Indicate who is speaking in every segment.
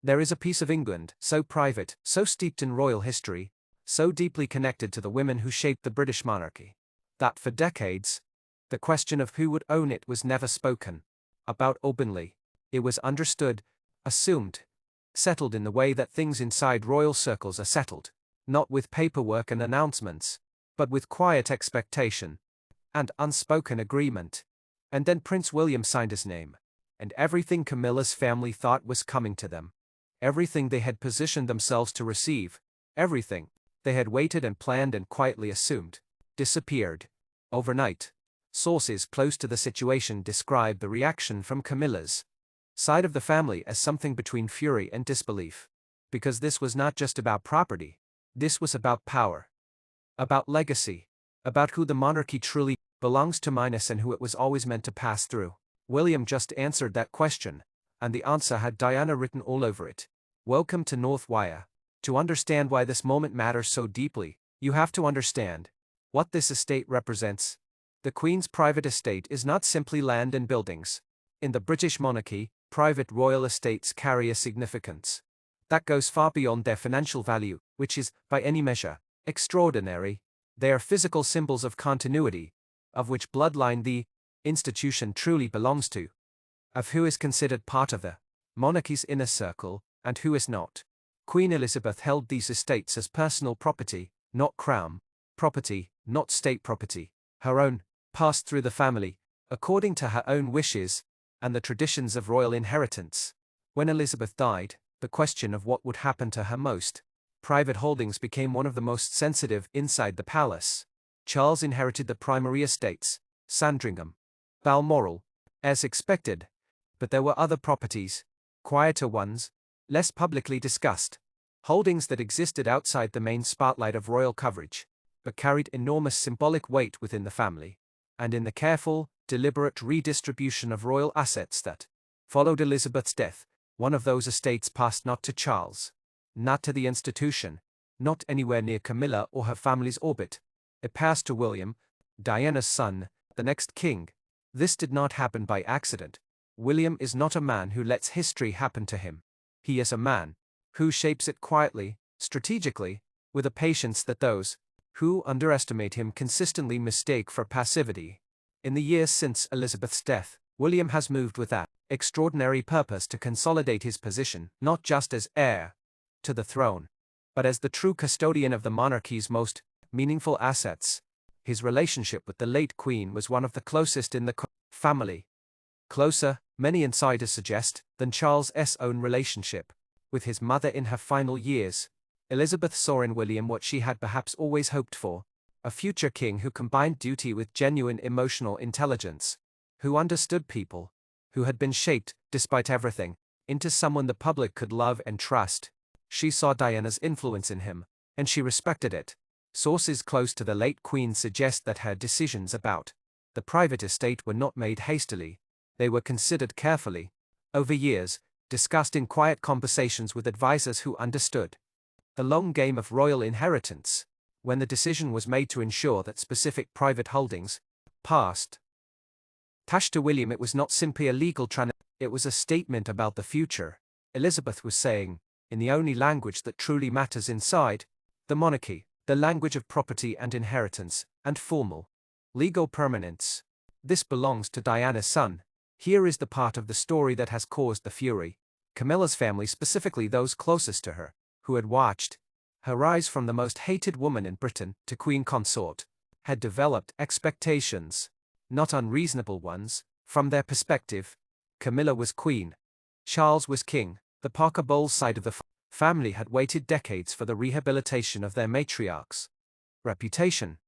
Speaker 1: There is a piece of England, so private, so steeped in royal history, so deeply connected to the women who shaped the British monarchy, that for decades, the question of who would own it was never spoken about openly. It was understood, assumed, settled in the way that things inside royal circles are settled, not with paperwork and announcements, but with quiet expectation and unspoken agreement. And then Prince William signed his name, and everything Camilla's family thought was coming to them, everything they had positioned themselves to receive, everything they had waited and planned and quietly assumed, disappeared overnight. Sources close to the situation describe the reaction from Camilla's side of the family as something between fury and disbelief. Because this was not just about property, this was about power, about legacy, about who the monarchy truly belongs to minus and who it was always meant to pass through. William just answered that question, and the answer had Diana written all over it. Welcome to North Wire. To understand why this moment matters so deeply, you have to understand what this estate represents. The Queen's private estate is not simply land and buildings. In the British monarchy, private royal estates carry a significance that goes far beyond their financial value, which is, by any measure, extraordinary. They are physical symbols of continuity, of which bloodline the institution truly belongs to, of who is considered part of the monarchy's inner circle, and who is not. Queen Elizabeth held these estates as personal property, not crown property, not state property, her own, passed through the family, according to her own wishes, and the traditions of royal inheritance. When Elizabeth died, the question of what would happen to her most private holdings became one of the most sensitive inside the palace. Charles inherited the primary estates, Sandringham, Balmoral, as expected, but there were other properties, quieter ones, less publicly discussed, holdings that existed outside the main spotlight of royal coverage, but carried enormous symbolic weight within the family. And in the careful, deliberate redistribution of royal assets that followed Elizabeth's death, one of those estates passed not to Charles, not to the institution, not anywhere near Camilla or her family's orbit. It passed to William, Diana's son, the next king. This did not happen by accident. William is not a man who lets history happen to him. He is a man who shapes it quietly, strategically, with a patience that those who underestimate him consistently mistake for passivity. In the years since Elizabeth's death, William has moved with that extraordinary purpose to consolidate his position, not just as heir to the throne, but as the true custodian of the monarchy's most meaningful assets. His relationship with the late Queen was one of the closest in the family. Closer, many insiders suggest, than Charles's own relationship with his mother in her final years. Elizabeth saw in William what she had perhaps always hoped for, a future king who combined duty with genuine emotional intelligence, who understood people, who had been shaped, despite everything, into someone the public could love and trust. She saw Diana's influence in him, and she respected it. Sources close to the late Queen suggest that her decisions about the private estate were not made hastily. They were considered carefully, over years, discussed in quiet conversations with advisors who understood the long game of royal inheritance. When the decision was made to ensure that specific private holdings passed to William, it was not simply a legal transaction, it was a statement about the future. Elizabeth was saying, in the only language that truly matters inside the monarchy, the language of property and inheritance, and formal legal permanence. This belongs to Diana's son. Here is the part of the story that has caused the fury. Camilla's family, specifically those closest to her, who had watched her rise from the most hated woman in Britain to Queen Consort, had developed expectations, not unreasonable ones. From their perspective, Camilla was queen, Charles was king. The Parker Bowles side of the family had waited decades for the rehabilitation of their matriarch's reputation.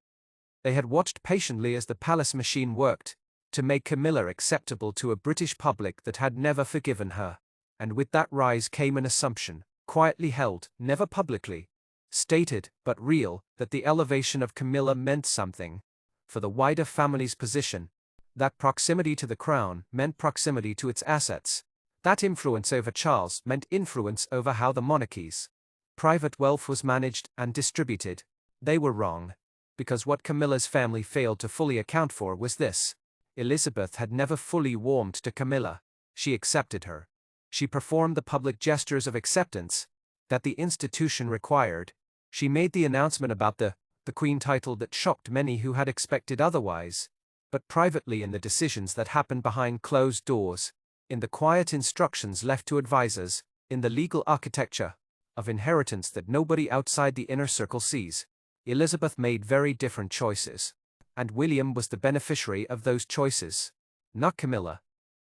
Speaker 1: They had watched patiently as the palace machine worked to make Camilla acceptable to a British public that had never forgiven her. And with that rise came an assumption, quietly held, never publicly stated, but real, that the elevation of Camilla meant something for the wider family's position. That proximity to the crown meant proximity to its assets. That influence over Charles meant influence over how the monarchy's private wealth was managed and distributed. They were wrong, because what Camilla's family failed to fully account for was this: Elizabeth had never fully warmed to Camilla. She accepted her, She performed the public gestures of acceptance that the institution required. She made the announcement about the Queen title that shocked many who had expected otherwise. But privately, in the decisions that happened behind closed doors, in the quiet instructions left to advisors, in the legal architecture of inheritance that nobody outside the inner circle sees, Elizabeth made very different choices. And William was the beneficiary of those choices. Not Camilla.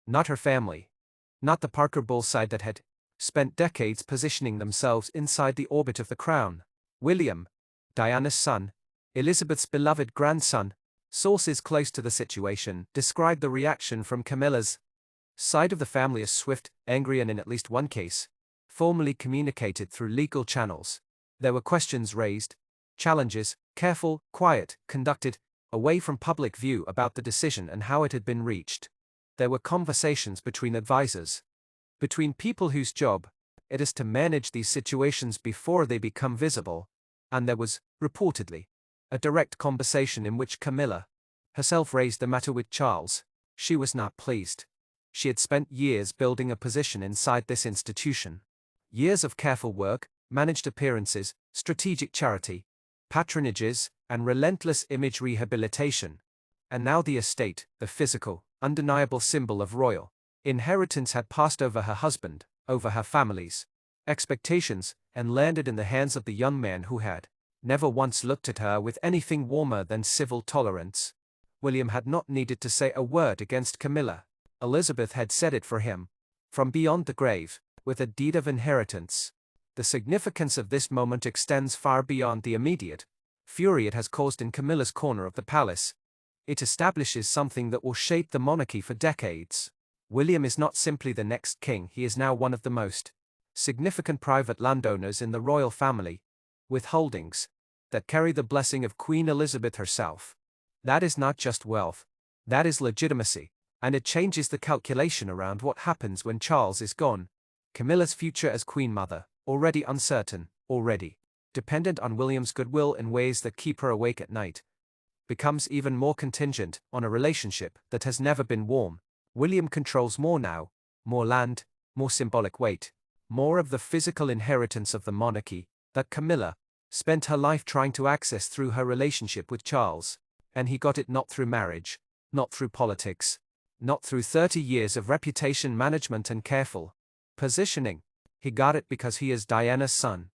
Speaker 1: Not her family. Not the Parker Bull side that had spent decades positioning themselves inside the orbit of the crown. William, Diana's son, Elizabeth's beloved grandson. Sources close to the situation describe the reaction from Camilla's side of the family as swift, angry, and in at least one case, formally communicated through legal channels. There were questions raised, challenges, careful, quiet, conducted, away from public view about the decision and how it had been reached. There were conversations between advisors, between people whose job it is to manage these situations before they become visible, and there was, reportedly, a direct conversation in which Camilla herself raised the matter with Charles. She was not pleased. She had spent years building a position inside this institution. Years of careful work, managed appearances, strategic charity, patronages, and relentless image rehabilitation. And now the estate, the physical, undeniable symbol of royal inheritance, had passed over her husband, over her family's expectations, and landed in the hands of the young man who had never once looked at her with anything warmer than civil tolerance. William had not needed to say a word against Camilla. Elizabeth had said it for him. From beyond the grave, with a deed of inheritance. The significance of this moment extends far beyond the immediate fury it has caused in Camilla's corner of the palace. It establishes something that will shape the monarchy for decades. William is not simply the next king, he is now one of the most significant private landowners in the royal family, with holdings that carry the blessing of Queen Elizabeth herself. That is not just wealth, that is legitimacy, and it changes the calculation around what happens when Charles is gone. Camilla's future as Queen Mother, already uncertain, already dependent on William's goodwill in ways that keep her awake at night, becomes even more contingent on a relationship that has never been warm. William controls more now, more land, more symbolic weight, more of the physical inheritance of the monarchy that Camilla spent her life trying to access through her relationship with Charles. And he got it not through marriage, not through politics, not through 30 years of reputation management and careful positioning. He got it because he is Diana's son,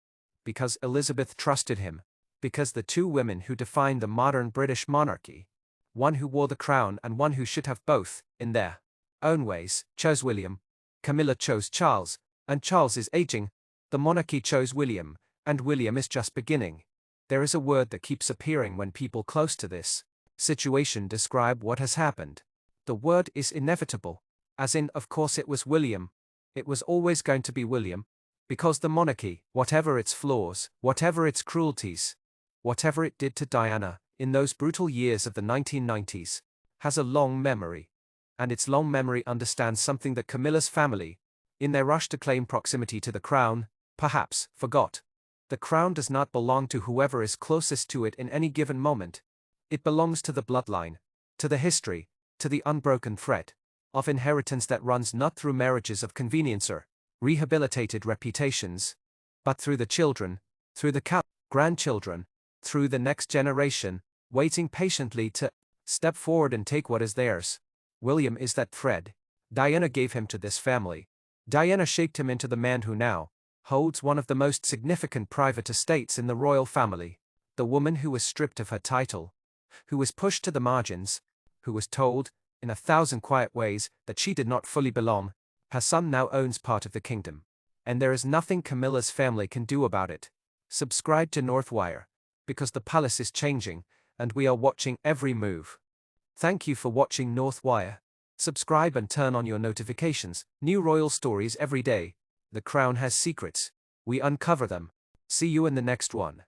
Speaker 1: because Elizabeth trusted him, because the two women who defined the modern British monarchy, one who wore the crown and one who should have both, in their own ways, chose William. Camilla chose Charles, and Charles is aging. The monarchy chose William, and William is just beginning. There is a word that keeps appearing when people close to this situation describe what has happened. The word is inevitable. As in, of course it was William. It was always going to be William. Because the monarchy, whatever its flaws, whatever its cruelties, whatever it did to Diana in those brutal years of the 1990s, has a long memory. And its long memory understands something that Camilla's family, in their rush to claim proximity to the crown, perhaps forgot. The crown does not belong to whoever is closest to it in any given moment. It belongs to the bloodline, to the history, to the unbroken thread of inheritance that runs not through marriages of convenience or rehabilitated reputations, but through the children, through the grandchildren, through the next generation, waiting patiently to step forward and take what is theirs. William is that thread. Diana gave him to this family. Diana shaped him into the man who now holds one of the most significant private estates in the royal family. The woman who was stripped of her title, who was pushed to the margins, who was told, in 1,000 quiet ways, that she did not fully belong. Her son now owns part of the kingdom. And there is nothing Camilla's family can do about it. Subscribe to Northwire, because the palace is changing, and we are watching every move. Thank you for watching Northwire. Subscribe and turn on your notifications. New royal stories every day. The crown has secrets. We uncover them. See you in the next one.